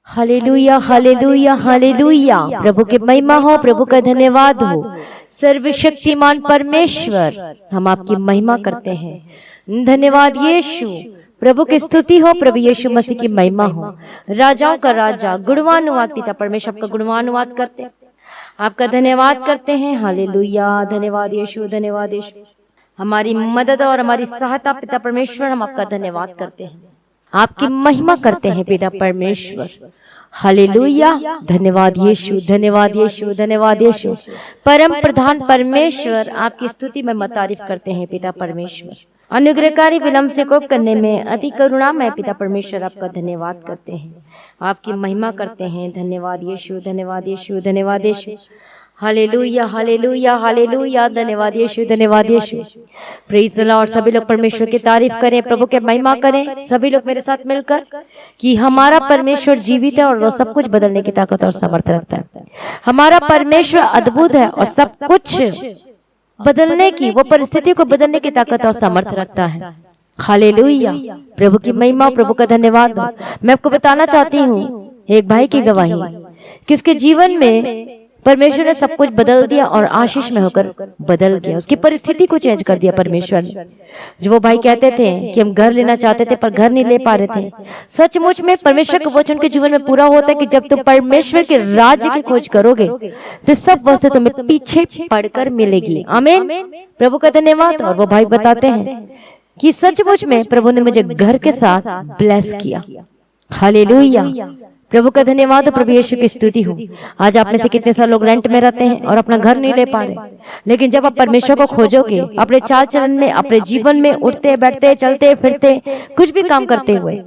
Hallelujah hallelujah hallelujah. प्रभु की महिमा हो, प्रभु का धन्यवाद हो। सर्वशक्तिमान परमेश्वर, हम आपकी महिमा करते हैं। धन्यवाद यीशु। प्रभु की स्तुति हो, प्रभु यीशु मसीह की महिमा हो। राजाओं का राजा, गुणवानुवाद पिता परमेश्वर का गुणवानुवाद करते हैं, आपका धन्यवाद करते हैं। हालेलुया, धन्यवाद यीशु, धन्यवाद यीशु। हमारी मदद और हमारी सहायता पिता परमेश्वर, हम आपका धन्यवाद करते हैं, आपकी महिमा करते हैं पिता परमेश्वर। हालेलुया, धन्यवाद यीशु, धन्यवाद यीशु, धन्यवाद यीशु। परम प्रधान परमेश्वर, आपकी स्तुति में मत तारीफ करते हैं पिता परमेश्वर। अनुग्रहकारी विलंब से कोप करने में अति करुणामय पिता परमेश्वर, आपका धन्यवाद करते हैं, आपकी महिमा करते हैं। धन्यवाद यीशु, धन्यवाद यीशु, धन्यवाद यीशु। हालेलुया हालेलुया हालेलुया, धन्यवाद यीशु, धन्यवाद यीशु। Praise the Lord. सभी लोग परमेश्वर की तारीफ करें, प्रभु के महिमा करें। सभी लोग मेरे साथ मिलकर कि हमारा परमेश्वर जीवित है और वो सब कुछ बदलने की ताकत और सामर्थ्य रखता है। हमारा परमेश्वर अद्भुत है और सब कुछ बदलने की, वो परिस्थिति को बदलने की ताकत और सामर्थ्य रखता है। हालेलुया, प्रभु की महिमा, प्रभु का धन्यवाद। मैं आपको बताना चाहती हूँ एक भाई की गवाही कि उसके जीवन में परमेश्वर ने सब कुछ बदल दिया और आशीष में होकर बदल गया। उसकी परिस्थिति को चेंज कर दिया परमेश्वर ने। जो वो भाई कहते थे कि हम घर लेना चाहते थे पर घर नहीं ले पा रहे थे, सचमुच में परमेश्वर का वचन के जीवन में पूरा होता है कि जब तुम परमेश्वर के राज्य की खोज करोगे तो सब वस्तु तुम्हें पीछे पड़कर मिलेगी। आमीन, प्रभु का धन्यवाद। और वो भाई बताते हैं कि सचमुच में प्रभु ने मुझे घर के साथ ब्लेस किया। हालेलुया, प्रभु का धन्यवाद। प्रभु यीशु की स्तुति हो। आज आप में से कितने सारे लोग रेंट में रहते हैं और अपना घर नहीं ले पा रहे, लेकिन जब आप परमेश्वर को खोजोगे अपने चाल चलन में, अपने जीवन में, उठते बैठते चलते फिरते कुछ भी काम करते हुए,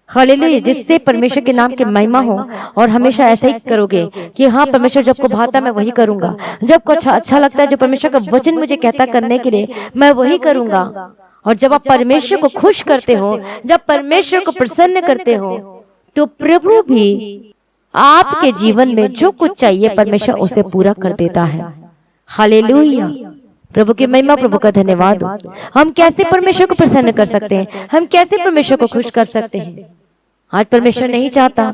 हालेलुया, जिससे परमेश्वर के नाम की महिमा हो, और हमेशा ऐसा ही करोगे कि हाँ परमेश्वर जब को भाता मैं वही करूंगा, जब को अच्छा लगता है जो परमेश्वर का वचन मुझे कहता करने के लिए मैं वही करूंगा। और जब आप परमेश्वर को खुश करते हो, जब परमेश्वर को प्रसन्न करते हो, तो प्रभु भी आपके जीवन में जो कुछ चाहिए परमेश्वर उसे पूरा कर देता है। हालेलुया, प्रभु की महिमा, प्रभु का धन्यवाद। हम कैसे परमेश्वर को प्रसन्न कर सकते हैं, हम कैसे परमेश्वर को खुश कर सकते हैं? आज परमेश्वर नहीं चाहता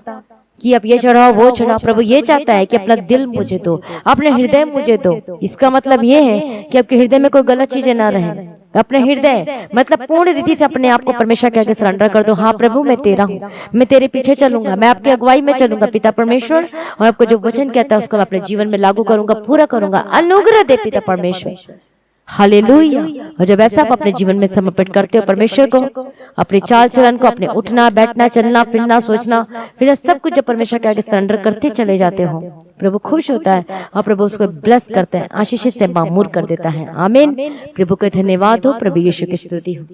कि आप ये चढ़ाओ वो चढ़ाओ, प्रभु ये चाहता है कि अपना दिल मुझे दो, अपने हृदय मुझे दो। इसका मतलब ये है कि आपके हृदय में कोई गलत चीजें ना रहे। अपने हृदय मतलब पूर्ण रीति से अपने आप को परमेश्वर के आगे सरेंडर कर दो। हाँ प्रभु मैं तेरा हूँ, मैं तेरे पीछे चलूंगा, मैं आपकी अगुवाई में चलूंगा पिता परमेश्वर, और आपको जो वचन कहता है उसको मैं अपने जीवन में लागू करूंगा, पूरा करूंगा। अनुग्रह दे पिता परमेश्वर। हालेलुया। और जब ऐसा आप अपने जीवन में समर्पित करते हो परमेश्वर को, अपने चाल चलन को, अपने उठना बैठना चलना फिरना सोचना फिर सब कुछ जब परमेश्वर के आगे सरेंडर करते चले जाते हो, प्रभु खुश होता है और प्रभु उसको ब्लेस करते हैं, आशीष से मामूर कर देता है। आमीन, प्रभु का धन्यवाद हो, प्रभु यीशु की स्तुति हो।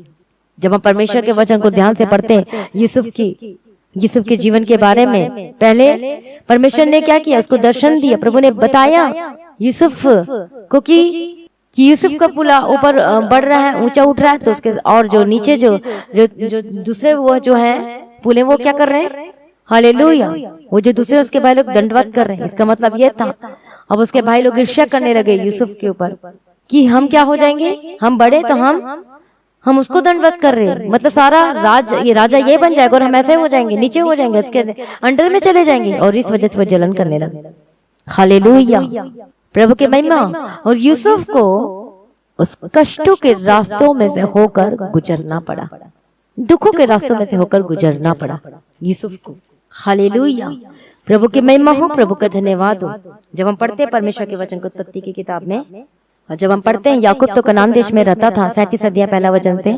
जब हम परमेश्वर के वचन को ध्यान से पढ़ते हैं, यूसुफ के जीवन के बारे में, पहले परमेश्वर ने क्या किया, उसको दर्शन दिया। प्रभु ने बताया यूसुफ को कि यूसुफ का पुला ऊपर बढ़ रहा है, ऊंचा उठ रहा है, तो उसके और जो नीचे जो जो जो दूसरे वो जो है पुले वो क्या कर रहे हैं? हालेलुया, वो जो दूसरे उसके भाई लोग दंडवत कर रहे हैं। इसका मतलब ये था अब उसके भाई लोग ईर्ष्या करने लगे यूसुफ के ऊपर कि हम क्या हो जाएंगे, हम बड़े तो हम उसको दंडवत कर रहे हैं, मतलब सारा राजा ये बन जाएगा और हम ऐसे हो जाएंगे, नीचे हो जाएंगे, उसके अंडर में चले जाएंगे। और इस वजह से वो जलन करने लगे। हालेलुया, प्रभु की महिमा। और यूसुफ को उस कष्टों के रास्तों में से होकर गुजरना पड़ा, दुखों के रास्तों में से होकर गुजरना पड़ा यूसुफ को। हालेलुया, प्रभु की महिमा हो, प्रभु का धन्यवाद हो। जब हम पढ़ते हैं परमेश्वर के वचन को उत्पत्ति की किताब में, और जब हम पढ़ते हैं याकूब तो कनान देश में रहता था 37 अध्याय पहला वचन से,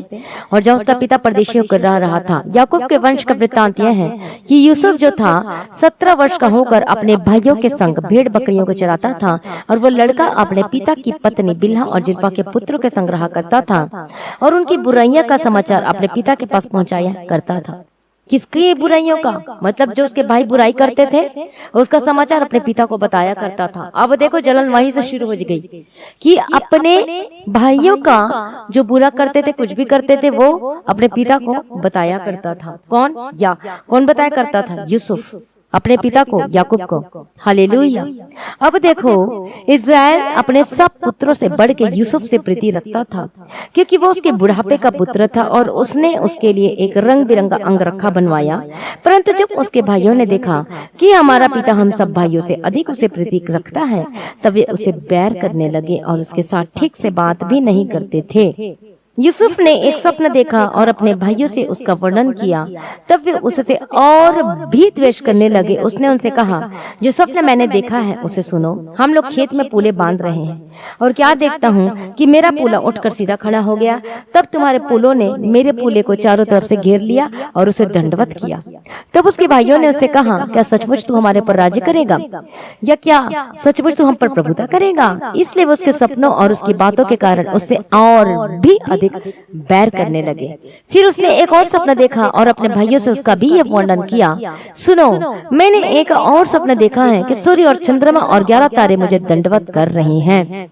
और जब उसका पिता परदेशी होकर रह रहा था। याकूब के वंश का वृत्तांत यह है कि यूसुफ जो था 17 वर्ष का होकर अपने भाइयों के संग भेड़ बकरियों को चराता था, और वो लड़का अपने पिता की पत्नी बिल्हा और जिल्पा के पुत्रों के संग रहा करता था, और उनकी बुराइयां का समाचार अपने पिता के पास पहुंचाया करता था। किसकी बुराइयों का मतलब, जो उसके भाई बुराई करते थे उसका समाचार अपने पिता को बताया करता था। अब देखो जलन वहीं से शुरू हो गई कि अपने भाइयों का जो बुरा करते थे, कुछ भी करते थे, वो अपने पिता को बताया करता था। कौन बताया करता था? यूसुफ। अपने पिता को, याकूब को। हालेलुया। अब देखो, इज़राइल अपने सब पुत्रों से बढ़ के यूसुफ से प्रीति रखता था, क्योंकि वो उसके बुढ़ापे का पुत्र था और उसने उसके लिए एक रंग बिरंगा अंगरखा बनवाया। परंतु जब उसके भाइयों ने देखा कि हमारा पिता हम सब भाइयों से अधिक उसे प्रीति रखता है, तब वे उसे बैर करने लगे और उसके साथ ठीक से बात भी नहीं करते थे। यूसुफ ने एक स्वप्न देखा और अपने भाइयों से उसका वर्णन किया। तब वे उससे और भी द्वेष करने लगे। उसने उनसे कहा, जो स्वप्न मैंने देखा है उसे सुनो। हम लोग खेत में पूले बांध रहे हैं और क्या देखता हूँ कि मेरा पूला उठकर सीधा खड़ा हो गया। तब तुम्हारे पूलों ने मेरे पूले को चारों तरफ से घेर लिया और उसे दंडवत किया। तब उसके भाइयों ने उससे कहा, क्या सचमुच तू हमारे पर राज्य करेगा, या क्या सचमुच तू हम पर प्रभुता करेगा? इसलिए वो उसके सपनों और उसकी बातों के कारण उससे और भी बैर करने लगे। फिर उसने एक और सपना देखा और अपने भाइयों से उसका भी यह वर्णन किया। सुनो, मैंने एक और सपना देखा है कि सूर्य और चंद्रमा और 11 तारे मुझे दंडवत कर रहे हैं।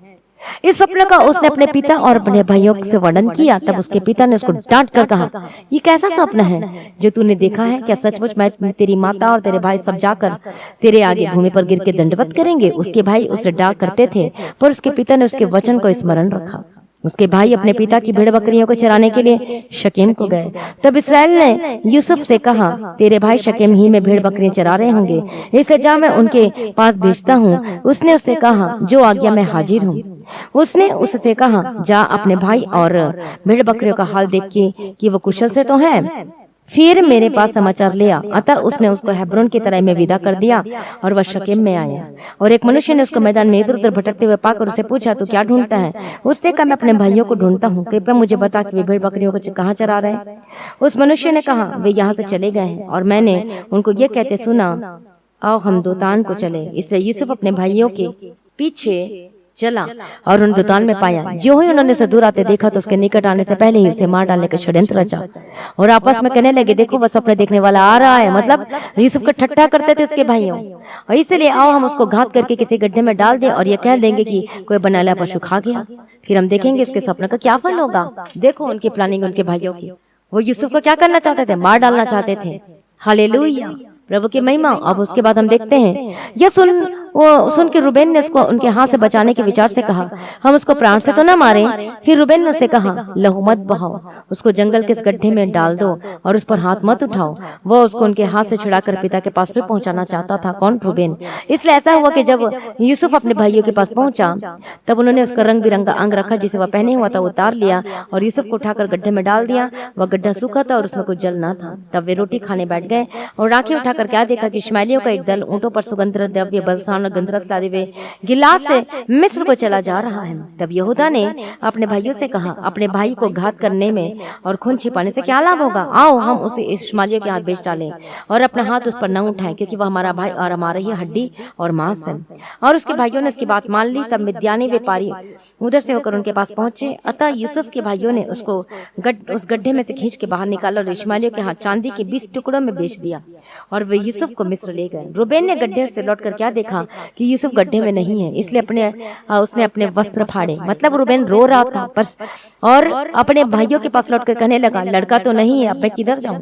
इस स्वप्न का उसने अपने पिता और अपने भाइयों से वर्णन किया। तब उसके पिता ने उसको डांट कर कहा, ये कैसा स्वप्न है जो तूने देखा है? क्या सचमुच मैं तेरी माता और तेरे भाई सब जाकर तेरे आगे भूमि पर गिर के दंडवत करेंगे? उसके भाई उसे डांट करते थे, पर उसके पिता ने उसके वचन को स्मरण रखा। उसके भाई अपने पिता की भेड़ बकरियों को चराने के लिए शकेम को गए। तब इस्राएल ने यूसुफ से कहा, तेरे भाई शकेम ही में भेड़ बकरियां चरा रहे होंगे, इससे जा मैं उनके पास भेजता हूँ। उसने उससे कहा, जो आज्ञा मैं हाजिर हूँ। उसने उससे कहा, जा अपने भाई और भेड़ बकरियों का हाल देख कि वो कुशल से तो है, फिर मेरे पास समाचार लिया। अतः उसने उसको हेब्रोन की तरह में विदा कर दिया और वह शकेम में आया। और एक मनुष्य ने उसको मैदान में इधर उधर भटकते हुए पाकर उससे पूछा, तू क्या ढूंढता है? उसने कहा, मैं अपने भाइयों को ढूंढता हूँ, कृपया मुझे बता कि वे भेड़ बकरियों को कहाँ चरा रहे हैं। उस मनुष्य ने कहा, वे यहाँ से चले गए हैं और मैंने उनको ये कहते सुना, आओ हम दोतान को चले। इससे यूसुफ अपने भाइयों के पीछे चला और उन दोतान में पाया। जो ही उन्होंने उसे दूर आते देखा तो उसके निकट आने से पहले ही उसे मार डालने का षड्यंत्र रचा और आपस में कहने लगे, देखो वह सपने देखने वाला आ रहा है। मतलब यूसुफ का ठट्ठा करते थे उसके भाइयों, और इसलिए आओ हम उसको घात करके किसी गड्ढे में डाल दे और ये कह देंगे कि कोई बनाला पशु खा गया, फिर हम देखेंगे इसके सपने का क्या फल होगा। देखो उनकी प्लानिंग उनके भाइयों की। वो यूसुफ को क्या करना चाहते थे? मार डालना चाहते थे। हालेलुया, प्रभु की महिमा। अब उसके बाद हम देखते हैं, यह सुन के रूबेन ने उसको उनके हाथ से बचाने के विचार से कहा, हम उसको प्राण से तो न मारें। फिर रूबेन ने उससे कहा, लहू मत बहाओ, उसको जंगल के इस गड्ढे में डाल दो और उस पर हाथ मत उठाओ। वह उसको उनके हाथ से छुड़ाकर पिता के पास फिर पहुंचाना चाहता था। कौन? रूबेन। इसलिए ऐसा हुआ कि जब यूसुफ अपने भाइयों के पास पहुंचा तब उन्होंने उसका रंग बिरंगा अंग रखा जिसे वह पहने हुआ था, उतार लिया और यूसुफ को उठाकर गड्ढे में डाल दिया। वह गड्ढा सूखा था और उसमें कुछ जल न था। तब वे रोटी खाने बैठ गए और आंखें उठाकर क्या देखा कि इश्माएलियों का एक दल ऊंटों पर सुगंध द्रव्य, बलसान और गंधरस लादे हुए गिलाद से मिस्र को चला जा रहा है। तब यहूदा ने अपने भाइयों से कहा, अपने भाई को घात करने में और खून छिपाने से क्या लाभ होगा? आओ हम उसे इश्माएलियों के हाथ बेच डालें और अपना हाथ उस पर न उठाएं, क्योंकि वह हमारा भाई और हमारा ही हड्डी और मांस है। और उसके भाइयों ने उसकी बात मान ली। तब मिद्यानी व्यापारी उधर से होकर उनके पास पहुंचे। अतः यूसुफ के भाइयों ने उसको उस गड्ढे में से खींच के बाहर निकाला और इश्माएलियों के हाथ चांदी के 20 टुकड़ों में बेच दिया और वे यूसुफ को मिस्र ले गए। रूबेन ने गड्ढे से लौटकर क्या देखा कि यूसुफ गड्ढे में नहीं है, इसलिए उसने अपने वस्त्र फाड़े। मतलब रूबेन रो रहा था और अपने भाइयों के पास लौटकर कहने लगा, लड़का तो नहीं है, अब मैं किधर जाऊं?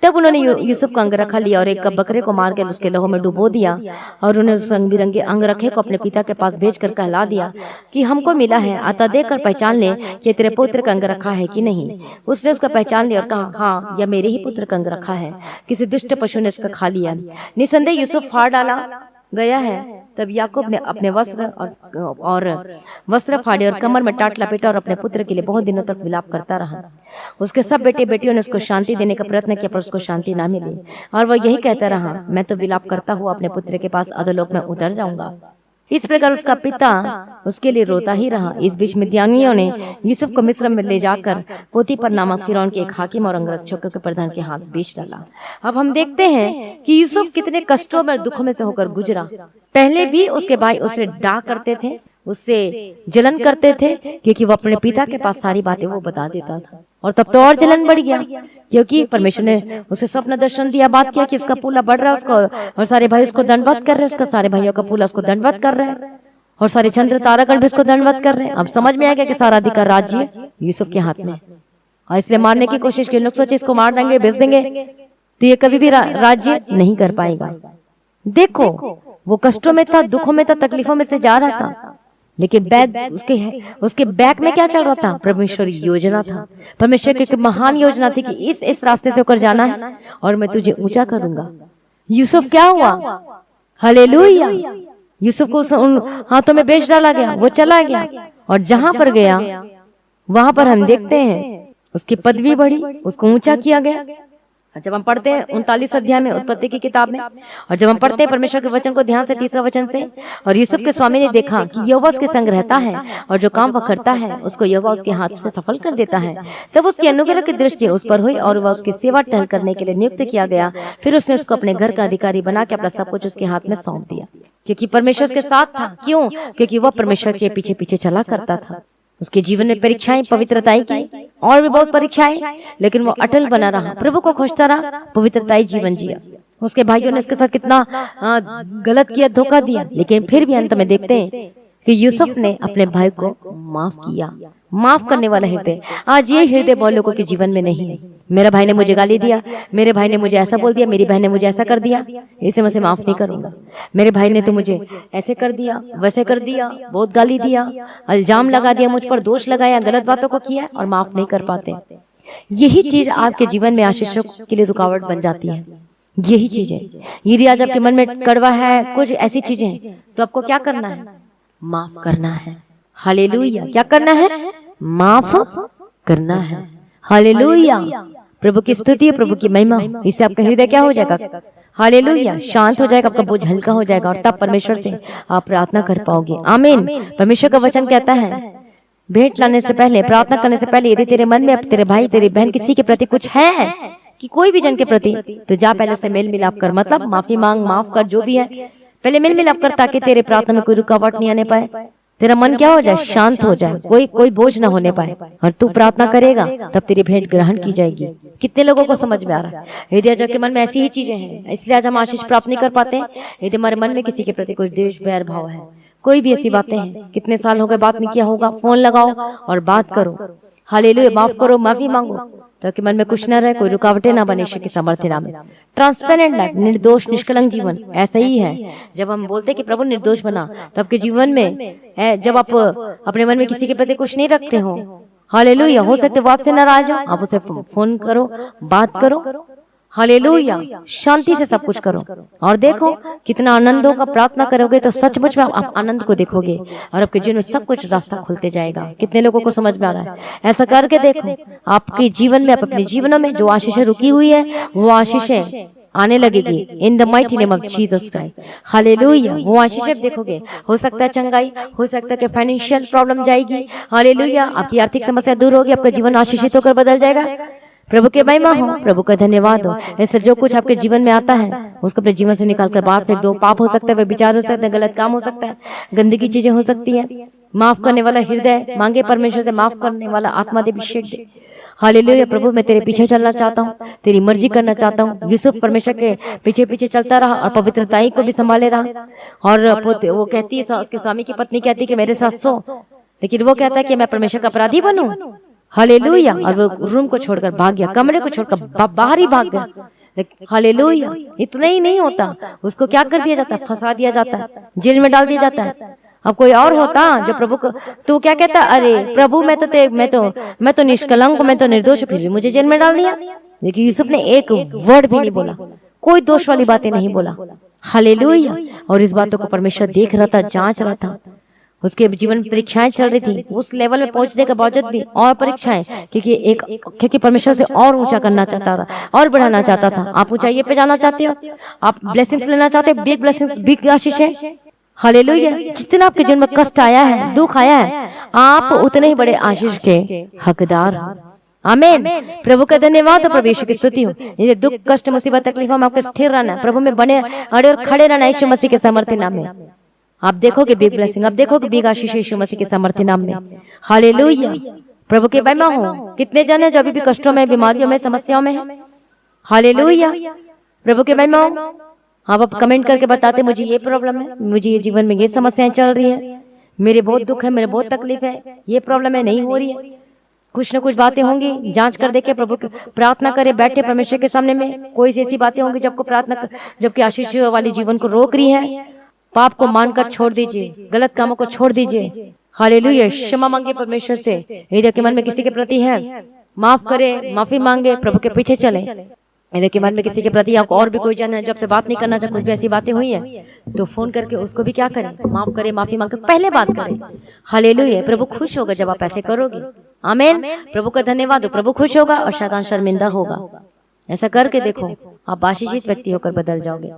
तब उन्होंने यूसुफ का अंगरखा लिया और एक बकरे को मार के उसके लहू में डुबो दिया और उन्हें उस रंग बिरंगे अंगरखे को अपने पिता के पास भेजकर कहला दिया कि हमको मिला है, अतः देखकर पहचान ले कि तेरे पुत्र का अंगरखा है कि नहीं। उसने उसका पहचान लिया और कहा, हाँ यह मेरे ही पुत्र का अंगरखा है, किसी दुष्ट पशु ने इसका खा लिया। निसंदेह यूसुफ फाड़ डाला गया है। तब याकूब ने अपने वस्त्र फाड़े और कमर में टाट लपेटा और अपने पुत्र के लिए बहुत दिनों तक विलाप करता रहा। उसके सब बेटे बेटियों ने उसको शांति देने का प्रयत्न किया, पर उसको शांति ना मिली और वह यही कहता रहा, मैं तो विलाप करता हुआ अपने पुत्र के पास अधोलोक में उतर जाऊंगा। इस प्रकार उसका पिता उसके लिए रोता ही रहा। इस बीच मिद्यानियों ने यूसुफ को मिस्र में ले जाकर पोतीफर नामक फिरौन के एक हाकिम और अंगरक्षकों के प्रधान के हाथ बेच डाला। अब हम देखते हैं कि यूसुफ कितने कष्टों में दुखों में से होकर गुजरा। पहले भी उसके भाई उसे डांट करते थे, उससे जलन करते थे, क्योंकि वो अपने पिता के पास सारी बातें वो बता देता था। और तब तो और जलन बढ़ गया, क्योंकि परमेश्वर ने उसे स्वप्न दर्शन दिया, बात किया कि उसका पूला बढ़ रहा है उसको, और सारे भाई उसको दंडवत कर रहे हैं, उसका सारे भाइयों का पूला उसको दंडवत कर रहे हैं और सारे चंद्र तारागण भी उसको दंडवत कर रहे हैं। अब समझ में आ गया कि सारा अधिकार राज्य यूसुफ के हाथ में, और इसलिए मारने की कोशिश की। लोग सोचे इसको मार देंगे, बेच देंगे, तो ये कभी भी राज्य नहीं कर पाएगा। देखो वो कष्टों में था, दुखों में था, तकलीफों में से जा रहा था, लेकिन बैग उसके बैग में क्या चल रहा था? परमेश्वर योजना था। परमेश्वर की एक महान योजना थी कि इस रास्ते से होकर जाना है और मैं तुझे ऊंचा करूंगा। यूसुफ क्या हुआ? हालेलुया। यूसुफ को उन हाथों में बेच डाला गया, वो चला गया और जहां पर गया वहां पर हम देखते हैं उसकी पदवी बढ़ी, उसको ऊंचा किया गया। जब हम पढ़ते हैं 39 अध्याय में उत्पत्ति की किताब में, और जब हम पढ़ते हैं परमेश्वर के वचन को ध्यान से 3रा वचन से, और यूसुफ के स्वामी ने देखा कि यहोवा उसके संग रहता है और जो काम वह करता है उसको यहोवा उसके हाथ से सफल कर देता है, तब उसकी अनुग्रह की दृष्टि उस पर हुई और वह उसकी सेवा टहल करने के लिए नियुक्त किया गया। फिर उसने उसको अपने घर का अधिकारी बना के अपना सब कुछ उसके हाथ में सौंप दिया, क्योंकि परमेश्वर उसके साथ था। क्यों? क्योंकि वह परमेश्वर के पीछे पीछे चला करता था। उसके जीवन में परीक्षाएं, पवित्रताई की और भी बहुत परीक्षाएं, लेकिन वो अटल बना रहा, प्रभु को खोजता रहा, पवित्रताई जीवन जिया। उसके भाइयों ने उसके साथ कितना गलत किया, धोखा दिया, लेकिन फिर भी अंत में देखते हैं कि यूसुफ ने अपने भाई को माफ किया। माफ करने वाला हृदय, आज ये हृदय बहुत लोगों के जीवन में नहीं है। मेरा भाई ने मुझे गाली दिया, मेरे भाई ने मुझे ऐसा बोल दिया, मेरी बहन ने मुझे ऐसा कर दिया, इसे मैं उसे माफ नहीं करूंगा। मेरे भाई ने तो मुझे ऐसे कर दिया, वैसे कर दिया, बहुत गाली दिया, इल्जाम लगा दिया, मुझ पर दोष लगाया, गलत बातों को किया और माफ नहीं कर पाते। यही चीज आपके जीवन में आशीषों के लिए रुकावट बन जाती है। यही चीजें, यदि आज आपके मन में कड़वा है, कुछ ऐसी चीजें, तो आपको क्या करना है? माफ करना है। हालेलुया। क्या करना है? माफ करना है। हालेलुया। प्रभु की स्तुति, प्रभु की महिमा, इससे आपका हृदय क्या हो जाएगा? हालेलुया, शांत हो जाएगा, आपका बोझ हल्का हो जाएगा और तब परमेश्वर से आप प्रार्थना कर पाओगे। आमीन। परमेश्वर का वचन कहता है, भेंट लाने से पहले, प्रार्थना करने से पहले, यदि तेरे मन में तेरे भाई तेरी बहन किसी के प्रति कुछ है, कि कोई भी जन के प्रति, तो जा पहले से मेल मिलाप कर, मतलब माफी मांग, माफ कर, जो भी है पहले मेल मिलाप कर, ताकि तेरे प्रार्थना में कोई रुकावट नहीं आने पाए, तेरा मन क्या हो जाए? शांत हो जाए, कोई बोझ ना होने पाए, और तू प्रार्थना करेगा तब तेरी भेंट ग्रहण की जाएगी। कितने लोगों को समझ में आ रहा है? यदि आज के मन में ऐसी ही चीजें हैं, इसलिए आज हम आशीष प्राप्त नहीं कर पाते हैं। यदि हमारे मन में किसी के प्रति कुछ द्वेष, बैर भाव है, कोई भी ऐसी बातें हैं, कितने साल हो गए बात नहीं किया होगा, फोन लगाओ और बात करो। हालेलुया। माफ करो, माफी मांगो, ताकि मन में कुछ न रहे, कोई रुकावटें ना बने। ईश्वर की सामर्थ्य नाम में ट्रांसपेरेंट लाइफ, निर्दोष निष्कलंक जीवन, ऐसा ही है। जब हम बोलते हैं कि प्रभु निर्दोष बना, तो आपके जीवन में जब आप अपने मन में किसी के प्रति कुछ नहीं रखते हो, हालेलुया, हो सकते वो आपसे नाराज हो, आप उसे फोन करो, बात करो, हालेलुया, शांति से सब कुछ करो और देखो कितना आनंद होगा। प्रार्थना करोगे तो सचमुच में आप आनंद को देखोगे और आपके जीवन में सब कुछ रास्ता खुलते जाएगा। कितने लोगों को समझ में आ रहा है? ऐसा करके देखो, आपके जीवन में, आप अपने जीवनों में जो आशीषें रुकी हुई है, वो आशीषें आने लगेगी in the mighty name of Jesus Christ. Hallelujah. वो आशीषें देखोगे, हो सकता है चंगाई, हो सकता है कि फाइनेंशियल प्रॉब्लम जाएगी, हालेलुया, आपकी आर्थिक समस्या दूर होगी, आपका जीवन आशीषित होकर बदल जाएगा। प्रभु के महिमा हो, प्रभु का धन्यवाद हो। ऐसे जो कुछ आपके जीवन में आता है उसको अपने जीवन से निकाल कर बाहर फेंक दो। पाप हो सकता है, वे विचार हो सकते हैं, गलत काम हो सकता है, गंदगी चीजें हो सकती है। माफ करने वाला हृदय मांगे, परमेश्वर से माफ करने वाला आत्मा दे, अभिषेक दे। हालेलुया। प्रभु मैं तेरे पीछे चलना चाहता हूँ, तेरी मर्जी करना चाहता हूँ। यूसुफ परमेश्वर के पीछे पीछे चलता रहा और पवित्रताई को भी संभाले रहा। और वो कहती है, उसके स्वामी की पत्नी कहती है कि मेरे साथ सो, लेकिन वो कहता है कि मैं परमेश्वर का अपराधी बनूं। हालेलुया। और वो रूम को छोड़कर भाग गया, कमरे को छोड़कर बाहर ही भाग गया। हालेलुया। इतना ही नहीं होता, उसको क्या कर दिया जाता है? फंसा दिया जाता है, जेल में डाल दिया जाता है। अब कोई और होता जो प्रभु को, तो क्या कहता? अरे प्रभु मैं तो निष्कलंक, मैं तो निर्दोष, फिर भी मुझे जेल में डाल दिया। लेकिन यूसुफ ने एक वर्ड भी नहीं बोला, कोई दोष वाली बातें नहीं बोला। हालेलुया। और इस बातों को परमेश्वर देख रहा था, जांच रहा था। उसके जीवन में परीक्षाएं चल रही थी, उस लेवल में पहुंचने के बावजूद भी और परीक्षाएं, क्योंकि परमेश्वर से और ऊंचा करना चाहता था और बढ़ाना चाहता था। आप ऊंचाई पे जाना चाहते हो, आप ब्लेसिंग्स लेना चाहते हो, बिग ब्लेसिंग्स, बिग आशीष है। हालेलुया। जितना आपके जीवन में कष्ट आया है, दुख आया है, आप उतने ही बड़े आशीष के हकदार हो। आमीन। प्रभु का धन्यवाद, प्रभु यीशु की स्तुति हो। ये दुख, कष्ट, मुसीबत, तकलीफों में आपको स्थिर रहना, प्रभु में बने अड़े और खड़े रहना यीशु मसीह के सामर्थ्य नाम में। आप देखोगे बिग ब्लेसिंग, आप देखोगे बिग आशीष यीशु मसीह के सामर्थ्य नाम में। हालेलुया। प्रभु के महिमा हो। कितने जन है जो अभी भी कष्टों में, बीमारियों में, समस्याओं में है? हालेलुया। प्रभु के महिमा हो। आप कमेंट करके बताते, मुझे ये प्रॉब्लम है, मुझे ये जीवन में ये समस्याएं चल रही है, मेरे बहुत दुख है, मेरे बहुत तकलीफ है, ये प्रॉब्लम है, नहीं हो रही है। कुछ न कुछ बातें होंगी, जांच कर देखे, प्रभु की प्रार्थना करे, बैठे परमेश्वर के सामने में। कोई सी ऐसी बातें होंगी जबकि आशीष वाली जीवन को रोक रही है, पाप को मानकर छोड़ दीजिए, गलत कामों को छोड़ दीजिए। हालेलुया। क्षमा मांगे परमेश्वर से। यदि के मन में किसी के प्रति है, माफ करे, माफी मांगे, प्रभु के पीछे चले। यदि के मन में किसी के प्रति आपको और भी कोई जन है जब से बात नहीं करना चाहे, कुछ भी ऐसी बातें हुई है, तो फोन करके उसको भी क्या करें, माफ करे, माफी मांगे, पहले बात करें। हालेलुया। प्रभु खुश होगा जब आप ऐसे करोगे। आमीन। प्रभु का धन्यवाद हो। प्रभु खुश होगा और शैतान शर्मिंदा होगा। ऐसा करके देखो, आप आशीषित व्यक्ति होकर बदल जाओगे।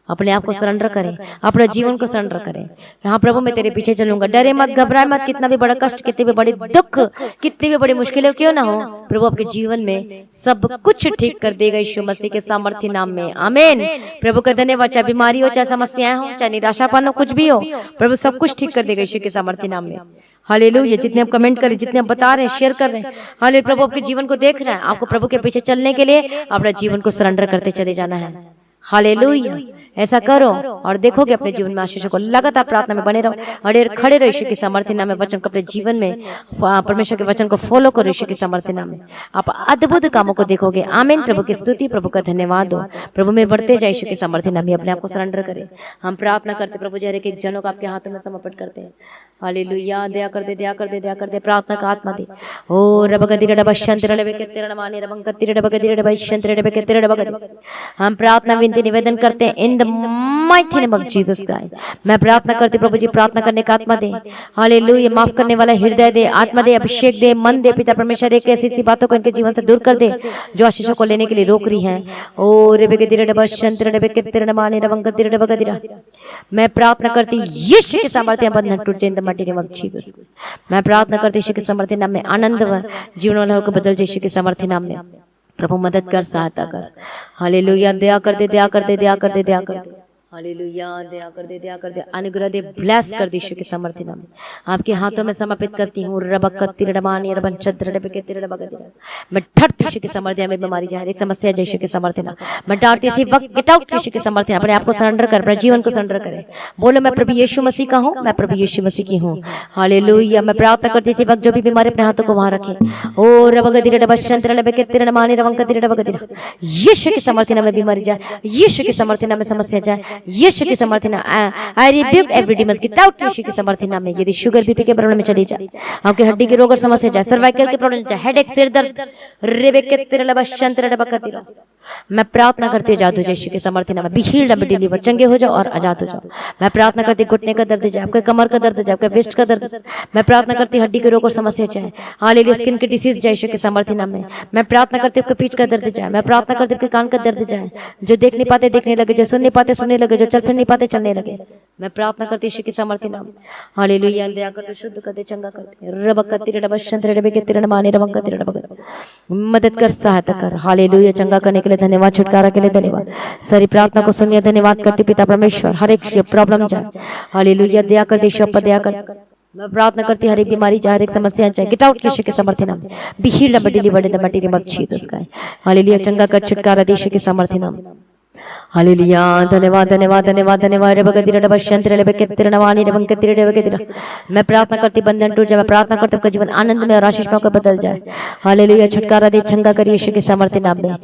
अपने आप को सरेंडर करें, अपने जीवन को सरेंडर करें। हाँ प्रभु, मैं तेरे पीछे चलूंगा, डरे मत, घबराए मत। कितना भी बड़ा कष्ट, कितने भी बड़े दुख, कितनी भी बड़ी मुश्किलें क्यों ना हो, प्रभु आपके जीवन में सब कुछ ठीक कर देगा यीशु मसीह के सामर्थ्य नाम में। आमीन। प्रभु का धन्यवाद। चाहे बीमारी हो, चाहे समस्याएं हो, चाहे निराशापन हो, कुछ भी हो, प्रभु सब कुछ ठीक कर देगा यीशु के सामर्थ्य नाम में। हालेलुया। जितने आप कमेंट करें, जितने आप बता रहे हैं, शेयर कर रहे हैं, हालेलुया। प्रभु आपके जीवन को देख रहे हैं। आपको प्रभु के पीछे चलने के लिए अपना जीवन को सरेंडर करते चले जाना है। हालेलुया। ऐसा करो और देखोगे अपने जीवन में आशीषों को। लगातार प्रार्थना में बने रहो और खड़े रहो यीशु की सामर्थ्य नाम में। वचन को अपने जीवन में, परमेश्वर के वचन को फॉलो करो यीशु की सामर्थ्य नाम में। आप अद्भुत कामों को देखोगे। आमीन। प्रभु की स्तुति, प्रभु का धन्यवाद हो। प्रभु में बढ़ते जाए यीशु की सामर्थ्य नाम में। अपने आप को सरेंडर करें। हम प्रार्थना करते प्रभु जी, हर एक जनों को आपके हाथों में समर्पित करते हैं। हालेलुया। दया कर दे, दया कर दे, दया कर दे। प्रार्थना का आत्मा दे। ओ रबगदिर डबशंतर रबे के तेरा माने रबंकतिर रबगदिर डबशंतर रबे के तेरा डबगदिर। हम प्रार्थना विनती निवेदन करते हैं in the mighty name of Jesus Christ. मैं प्रार्थना करती प्रभु जी, प्रार्थना करने का आत्मा दे। हालेलुया। माफ करने वाला हृदय दे, आत्मा दे, अभिषेक दे, मन दे। पिता परमेश्वर, एक ऐसी सी बातों को इनके जीवन से दूर कर दे जो आशीषों को लेने के लिए रोक रही है। ओ रबगदिर डबशंतर रबे के तेरा माने रबंकतिर डबगदिर। मैं प्रार्थना करती यीशु के सामर्थ्य बंधन टूट जाए in the mighty name of Jesus. मैं प्रार्थना करती यीशु के सामर्थ्य नाम में। आनंद जीवन वालों को बदल जाए यीशु के सामर्थ्य नाम में। प्रभु मदद कर, सहायता कर। हालेलुया। दया कर दे, दया कर दे, दया कर दे, दया कर दे। हालेलुया। दया कर दे, दया कर दे, अनुग्रह दे, ब्लेस कर दे यीशु के सामर्थ्य नाम में। आपके हाथों में समर्पित करती हूँ। रबकतिरडमानी रबंचद्रडबकेतिरडबगदिर। मैं ठट यीशु के सामर्थ्य में, बीमारी जाए, एक समस्या जाए यीशु के सामर्थ्य नाम। मैं डांटती इसी वक्त गेट आउट यीशु के सामर्थ्य। अपने आप को सरेंडर कर, अपने जीवन को सरेंडर करे। बोलो, मैं प्रभु यीशु मसीह का हूँ, मैं प्रभु यीशु मसीह की हूँ। हालेलुया। मैं प्रार्थना करती इसी वक्त जो भी बीमारी अपने हाथों को वहां रखे। ओ रबगदिर डबशंतरडबकेतिरडमानी रबंकतिरडबगदिर। यीशु के सामर्थ्य नाम में बीमारी जाए, यीशु के सामर्थ्य नाम में समस्या जाए, यीशु के सामर्थ्य नाम। I rebuke every demon, get out यीशु के सामर्थ्य नाम में। यदि शुगर बीपी के प्रॉब्लम में चली जाए, आपकी हड्डी के रोग और समस्या जाए, सर्वाइकल के प्रॉब्लम जाए, हेडेक, सिर दर्द, रेबेकेतिरडबशंतरडबकेतिर। मैं प्रार्थना करती हूँ जादू यीशु के सामर्थ्य नाम में। Be healed and be delivered, चंगे हो जाओ और आजाद हो जाओ। मैं प्रार्थना करती घुटने का दर्द जाए, आपके कमर का दर्द जाए, आपके वेस्ट का दर्द जाए। मैं प्रार्थना करती हड्डी के रोग और समस्या जाए। हालेलुया। स्किन की डिसीज जाए यीशु के सामर्थ्य नाम में। मैं प्रार्थना करती हूँ पीठ का दर्द जाए। मैं प्रार्थना करती हूँ कान का दर्द जाए, जो देख नहीं पाते देखने लगे, जो सुन नहीं पाते सुनने लगे, जो चल फिर नहीं पाते चलने लगे। मैं प्रार्थना करती यीशु के सामर्थ्य नाम। हालेलुया। दया कर दे, शुद्ध कर दे, चंगा कर दे। रबकतिरडबशंतरडबकेतिरडमानी रबंकतिरडबगदिर। मदद कर, सहायता कर। हालेलुया। चंगा करने के लिए धन्यवाद, छुटकारा के लिए धन्यवाद। सारी प्रार्थना को सुनिए, धन्यवाद करती पिता परमेश्वर। हर एक प्रॉब्लम जाए। हालेलुया। दया कर दे, ईश्वर पर दया कर। मैं प्रार्थना करती हर एक बीमारी जाए, हर एक समस्या जाए, गेट आउट यीशु के सामर्थ्य नाम में। Be healed and be delivered in the mighty name of Jesus Christ. Hallelujah. चंगा कर, छुटकारा दे यीशु के सामर्थ्य नाम। हालेलुया। धन्यवाद, धन्यवाद, धन्यवाद, धन्यवाद। रबगदिरडबशंतरडबकेतिरडमानी रबंकतिरडबगदिर। मैं प्रार्थना करती बंधन टूट जाए। मैं प्रार्थना करती आपका जीवन आनंद में और आशीष में बदल जाए। हालेलुया। छुटकारा दे, चंगा करिए यीशु के सामर्थ्य नाम में।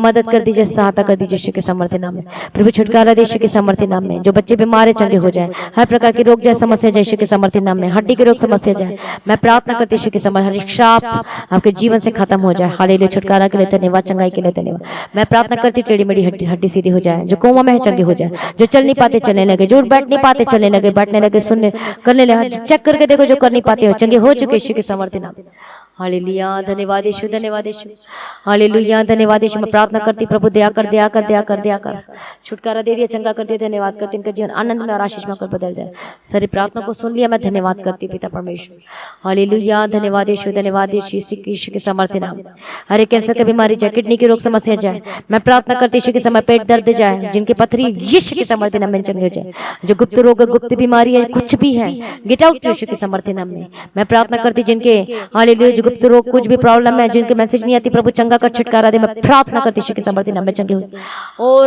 मदद कर दीजिए, सहायता कर दीजिए यीशु के सामर्थ्य नाम में। प्रभु छुटकारा दे यीशु के सामर्थ्य नाम में। जो बच्चे बीमार है, चंगे हो जाए। हर प्रकार की रोग जाए, समस्या जाए यीशु के सामर्थ्य नाम में। हड्डी के रोग समस्या जाए। मैं प्रार्थना करती यीशु के सामर्थ्य, हर एक श्राप आपके जीवन से खत्म हो जाए। हालेलुया। छुटकारा के लिए धन्यवाद, चंगाई के लिए धन्यवाद। मैं प्रार्थना करती टेढ़ी मेढ़ी हड्डी सीधी हो जाए, जो कोमा में चंगे हो जाए, जो चल नहीं पाते चलने लगे, जो बैठ नहीं पाते चलने लगे, बैठने लगे, सुनने करने लगे। चेक करके देखो, जो कर नहीं पाते हो चंगे हो चुके यीशु के सामर्थ्य नाम। हालेलुया। धन्यवाद यीशु, धन्यवाद यीशु। हालेलुया। धन्यवाद यीशु। मैं प्रार्थना करती प्रभु दया कर, दया कर, दया कर, दया कर। छुटकारा दे दिया, चंगा कर दिया। धन्यवाद करती इनका जीवन आनंद में और आशीष में बदल जाए। सारी प्रार्थना को सुन लिया, मैं धन्यवाद करती पिता परमेश्वर। हालेलुया। धन्यवाद यीशु, धन्यवाद यीशु के सामर्थ्य नाम। हर एक कैंसर की बीमारी जाए, किडनी की रोग समस्या जाए। मैं प्रार्थना करती यीशु के समय, पेट दर्द जाए, जिनकी पथरी यीशु के सामर्थ्य नाम में चंगे हो जाए। जो गुप्त रोग, गुप्त बीमारी है, कुछ भी है, गेट आउट यीशु के सामर्थ्य नाम में। मैं प्रार्थना करती जिनके हालेलुया जो गुप्त रोग, कुछ भी प्रॉब्लम है, जिनके मैसेज नहीं आती, प्रभु चंगा कर, छुटकारा दे। मैं प्रार्थना करती यीशु के समर्थी नाम में चंगे हो जाओ। और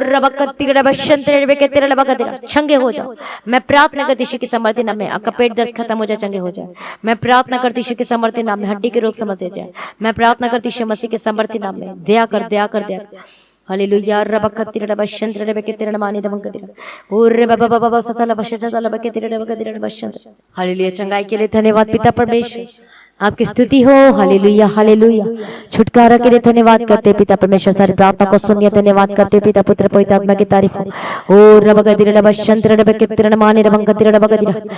चंगे हो जाओ। मैं प्रार्थना करती यीशु के समर्थी नाम में आपका पेट दर्द खत्म हो जाए, चंगे हो जाए। मैं प्रार्थना करती यीशु के समर्थी नाम में हड्डी के रोग समझ जाए। मैं प्रार्थना करती यीशु मसीह के समर्थी नाम में दया कर, दया कर, दया कर। हालेलुया। रबकतिरड बशंत्र रबकेतिरड मानी रबंकतिरड और बाबा बाबा ससला बशजा रबकेतिरड रबकेतिरड बशंत्र। हालेलुया। चंगाई के लिए धन्यवाद पिता परमेश्वर, आपकी स्तुति हो। Hallelujah, hallelujah. छुटकारा के लिए धन्यवाद करते पिता परमेश्वर, सारी प्रार्थना को सुनिए। धन्यवाद करते पिता पुत्र पवित्र आत्मा की तारीफ हो। ओ रबगदिरड बशंत्र रबकेतिरड मानी रबंकतिरड रबगदिरड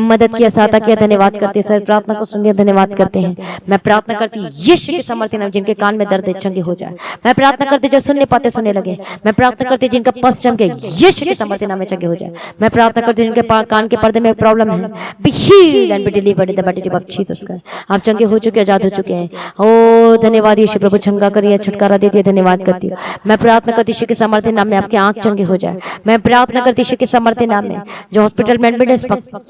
मदद किया, सहायता किया, धन्यवाद करते। सारी प्रार्थना को सुनिए, धन्यवाद करते हैं। मैं प्रार्थना करती यीशु के समर्थी नाम, जिनके कान में दर्द है चंगे हो जाए। मैं प्रार्थना करती जो सुनने पाते सुनने लगे। मैं प्रार्थना करती जिनका पस चमके यीशु के समर्थी नाम में चंगे हो जाए। मैं प्रार्थना करती जिनके कान के पर्दे में प्रॉब्लम है, be healed and be delivered in the mighty name of Jesus Christ। आप चंगे हो चुके, आजाद हो चुके हैं। ओ धन्यवाद यीशु, प्रभु चंगा करिए, छुटकारा दे दिए, धन्यवाद करती हूँ। मैं प्रार्थना करती यीशु के समर्थी नाम में आपके आंख चंगे हो जाए। मैं प्रार्थना करती यीशु के समर्थी नाम में जो हॉस्पिटल में एडमिट है,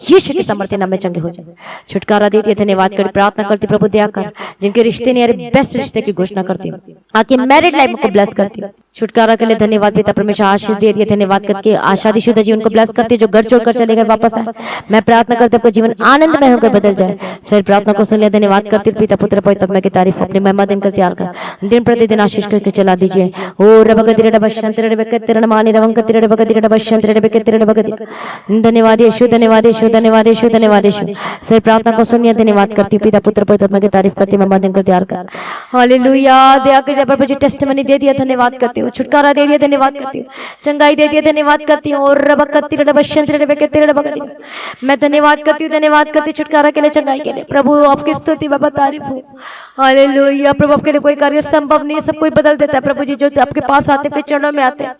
यीशु के समर्थी नाम में चंगे हो जाए, छुटकारा दे दिए, धन्यवाद करती। प्रार्थना करती प्रभु दया कर, जिनके रिश्ते नहीं आ रहे, बेस्ट रिश्ते की घोषणा करती हूँ। आपकी मैरिड लाइफ को ब्लेस करती हूँ। छुटकारा के लिए धन्यवाद पिता परमेश्वर, आशीष दे दिए, धन्यवाद करके शादीशुदा जीवन को ब्लेस करती, जो घर छोड़कर चले गए वापस आए। मैं प्रार्थना करती आपका जीवन आनंदमय होकर बदल जाए। सर प्रार्थना को सुन लिया, धन्यवाद करती पिता पुत्र पवित्र आत्मा की तारीफ अपनी महिमा दिन कर तैयार कर, दिन प्रतिदिन आशीष करके चला दीजिए। ओ रबगदिरड बशंत्र रबकेतिरड मानी रबंकतिरड रबगदिरड बशंत्र रबकेतिरड रबगदिरड। धन्यवाद यीशु, धन्यवाद यीशु, धन्यवाद यीशु, धन्यवाद यीशु। सर प्रार्थना को सुनिए, धन्यवाद करती पिता पुत्र पवित्र आत्मा की तारीफ करती, महिमा दिन कर तैयार कर। हालेलुया। दया कर प्रभु जी, टेस्टिमनी दे दिया, धन्यवाद करती हूँ। छुटकारा दे दिया, धन्यवाद करती हूँ। चंगाई दे दिया, धन्यवाद करती हूँ। और रबकतिरड बशंत्र रबकेतिरड रबगदिरड मैं धन्यवाद करती हूँ, धन्यवाद करती, छुटकारा के लिए, चंगाई के लिए। प्रभु आपकी स्तुति बाबा तारीफ हो। हालेलुया। प्रभु आपके लिए कोई कार्य संभव नहीं, सब कुछ बदल देता है प्रभु जी, जो आपके पास आते हैं, चरणों में आते हैं।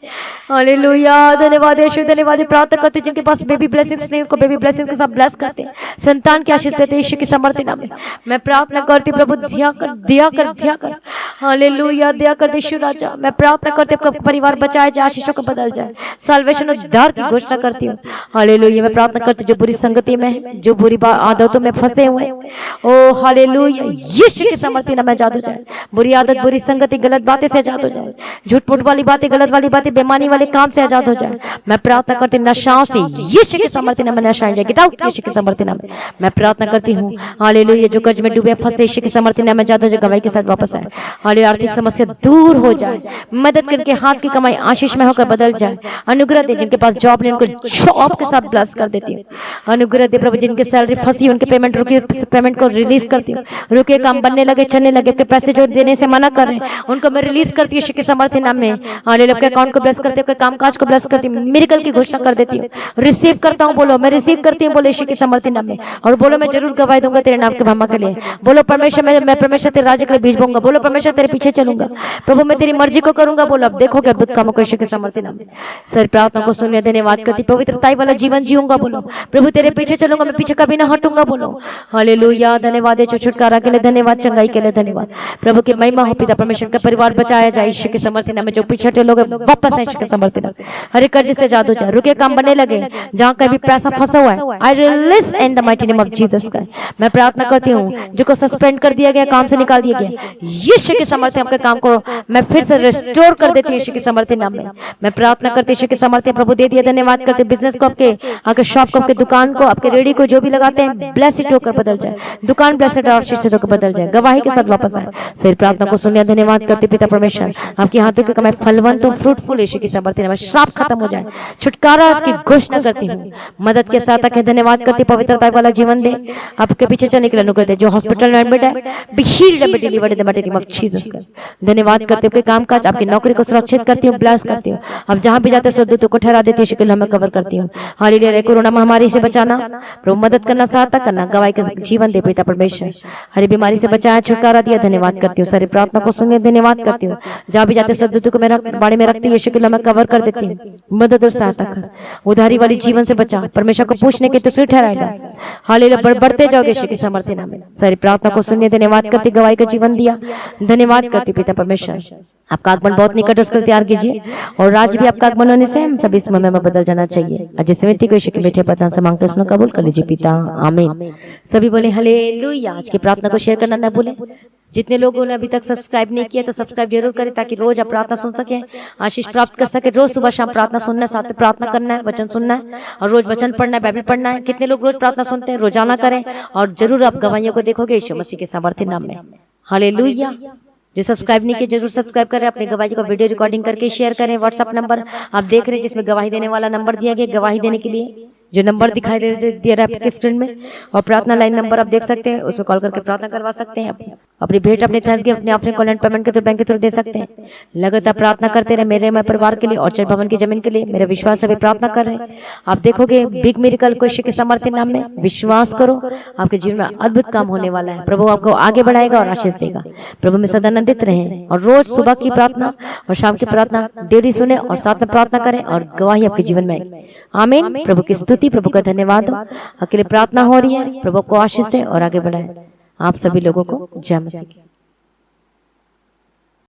हालेलुया। धन्यवाद यीशु, धन्यवाद। प्रार्थना करते जिनके पास बेबी ब्लेसिंग्स नहीं, उनको बेबी ब्लेसिंग के साथ ब्लेस करते हैं, संतान की आशीष देते यीशु की समर्थी नाम में। मैं प्रार्थना करती प्रभु दया कर, दया कर, दया कर। हालेलुया। दया कर यीशु राजा। मैं प्रार्थना करती आपका परिवार बचाए जाए, आशीषों को बदल जाए, साल्वेशन उद्धार की घोषणा करती हूँ। हालेलुया। मैं प्रार्थना करती जो बुरी संगति में है, जो बुरी आदतों में फंसे हुए, ओ हालेलुया, यीशु के समर्थी नाम में आजाद हो जाए। बुरी आदत, बुरी संगति, गलत बातें से आजाद हो जाए, झूठ मूठ वाली बातें, गलत वाली बातें, बेईमानी वाले काम से आजाद हो जाए। मैं प्रार्थना करती नशाओं से यीशु के समर्थी नाम में नशाएं जाए, गेट आउट यीशु के समर्थी नाम में। मैं प्रार्थना करती हूँ हालेलुया, जो कर्ज में डूबे फंसे यीशु के समर्थी नाम में आजाद हो जाए, गवाही के साथ वापस आए। हालेलुया। आर्थिक समस्या दूर हो जाए, मदद करके हाथ की कमाई आशीष में होकर बदल जाए। अनुग्रह दे, जिनके पास जॉब नहीं उनको जॉब के साथ ब्लेस कर देती हूँ। अनुग्रह दे प्रभु, जिनकी सैलरी फंसी उनके पेमेंट रुकी, पेमेंट को रिलीज करती हूँ। रुके काम बनने लगे, चलने लगे, अपने पैसे जो देने से मना कर रहे हैं उनको मैं रिलीज करती हूँ यीशु के समर्थी नाम में। हालेलुया। आपके अकाउंट को ब्लेस करती हूँ, काम काज को ब्लेस करती हूँ, मिरेकल की घोषणा कर देती हूँ। रिसीव करता हूँ, बोलो मैं रिसीव करती हूँ, बोलो यीशु के समर्थी नाम में। और बोलो मैं जरूर गवाही दूंगा तेरे नाम के महिमा के लिए। बोलो परमेश्वर मैं परमेश्वर तेरे राज्य के लिए बीज बोऊंगा। बोलो परमेश्वर तेरे पीछे चलूंगा, प्रभु मैं तेरी मर्जी को करूंगा। बोलो अब देखोगे अद्भुत कामों को यीशु के समर्थी नाम में। सर प्रार्थना को सुनिए, धन्यवाद करती, पवित्रता वाला जीवन जीऊंगा। बोलो प्रभु तेरे पीछे चलूंगा, मैं पीछे कभी ना हटूंगा। बोलो हालेलुया। धन्यवाद छुटकारा के लिए, धन्यवाद चंगाई के लिए, धन्यवाद प्रभु की महिमा हो। पिता परमेश्वर का परिवार बचाया जाए यीशु के समर्थी नाम में। जो पिछड़े लोग वापस आए यीशु के समर्थी नाम में। हर एक कर्ज से आजाद हो जाए, रुके काम बनने लगे, जहां कभी पैसा फंसा हुआ है I release in the mighty name of Jesus Christ. मैं प्रार्थना करती हूँ जो को सस्पेंड कर दिया गया, काम से निकाल दिया गया, यीशु के समर्थी आपके काम को मैं फिर से रिस्टोर कर देती हूँ यीशु के समर्थी नाम में। मैं प्रार्थना करती यीशु के समर्थी प्रभु दे दिया, धन्यवाद करते। बिजनेस को, आपके शॉप को, आपके दुकान को, आपके रेडी को, जो भी लगाते हैं ब्लेसिड होकर बदल जाए, दुकान ब्लेसिड और आशीषित होकर बदल जाए, गवाही के साथ वापस आए। सिर प्रार्थना को सुन लिया, धन्यवाद करते पिता परमेश्वर। आपके हाथों की कमाई फलवंत और फ्रूटफुल यीशु की समर्थी नाम में। श्राप खत्म हो जाए, छुटकारा की घोषणा करती हूँ। मदद के साथ आके धन्यवाद करती, पवित्रता वाला जीवन दे, आपके पीछे चलने के लिए अनुग्रह दे। जो हॉस्पिटल में एडमिट है be healed and be delivered in the mighty name of Jesus Christ. धन्यवाद करते आपके कामकाज, आपकी नौकरी को सुरक्षित करती हूँ, ब्लेस करती हूँ। अब जहां भी जाते सब दूतों को ठहरा देती हूँ, यीशु के नाम में कवर करती हूँ। हालेलुया। कोरोना महामारी से बचाना प्रभु, मदद करना, सहायता करना, गवाही का जीवन दे पिता परमेश्वर। हरी बीमारी से बचाया, छुटकारा दिया, धन्यवाद करती हूँ। सारी प्रार्थना को सुनिए, धन्यवाद करती हूँ। जहां भी जाते सब दूतों को मेरा बाड़े में रखती हूँ, यीशु के नाम में कवर कर देती हूँ। मदद और सहायता कर, उधारी वाली जीवन से बचा, परमेश्वर को पूछने के तो सिर ठहराएगा। हालेलुया। बढ़ते जाओगे यीशु के समर्थी नाम में। सारी प्रार्थना को सुनिए, धन्यवाद करती, गवाही का जीवन दिया, धन्यवाद करती पिता परमेश्वर। आपका आगमन बहुत निकट है, उसको तैयार कीजिए। और राज्य भी आपका आगमन होने से हम सभी इस समय में बदल जाना चाहिए। आज समिति को यीशु के बेटे पता से मांगते उसने कबूल कर लीजिए पिता, आमीन। सभी बोले हालेलुया। आज की प्रार्थना को शेयर करना न भूलें। जितने लोगों ने अभी तक सब्सक्राइब नहीं किया तो सब्सक्राइब जरूर करें, ताकि रोज आप प्रार्थना सुन सके, आशीष प्राप्त कर सके। रोज सुबह शाम प्रार्थना सुनना है, साथ में प्रार्थना करना है, वचन सुनना है और रोज वचन पढ़ना है, बाइबल पढ़ना है। कितने लोग रोज प्रार्थना सुनते हैं? रोजाना करें और जरूर आप गवाहियों को देखोगे यीशु मसीह के सामर्थ्य नाम में। हालेलुया। जो सब्सक्राइब नहीं किए जरूर सब्सक्राइब करें। अपनी गवाही को वीडियो रिकॉर्डिंग करके शेयर करें। व्हाट्सएप नंबर आप देख रहे हैं जिसमें गवाही देने वाला नंबर दिया गया, गवाही देने के लिए जो नंबर दिखाई दे रहा है आपके स्क्रीन में, और प्रार्थना लाइन नंबर आप देख सकते हैं, उसमें कॉल करके प्रार्थना करवा सकते हैं। अपनी भेंट, अपने थैंक्सगिव, अपने ऑफरिंग ऑनलाइन पेमेंट के थ्रू, बैंक के थ्रू दे सकते हैं। लगातार प्रार्थना करते रहे मेरे मैं परिवार के लिए और चर्च भवन की जमीन के लिए। मेरा विश्वास अभी प्रार्थना कर रहे हैं, आप देखोगे बिग मिरेकल को यीशु के सामर्थ्य नाम में। विश्वास करो, आपके जीवन में अद्भुत काम होने वाला है। प्रभु आपको आगे बढ़ाएगा और आशीष देगा। प्रभु में सदा आनंदित रहें और रोज सुबह की प्रार्थना और शाम की प्रार्थना डेली सुने और साथ में प्रार्थना करें और गवाही आपके जीवन में। आमीन। प्रभु की स्तुति, प्रभु का धन्यवाद। अकेले प्रार्थना हो रही है, प्रभु को आशीष दे और आगे बढ़ाए। आप सभी लोगों को जय मसीह।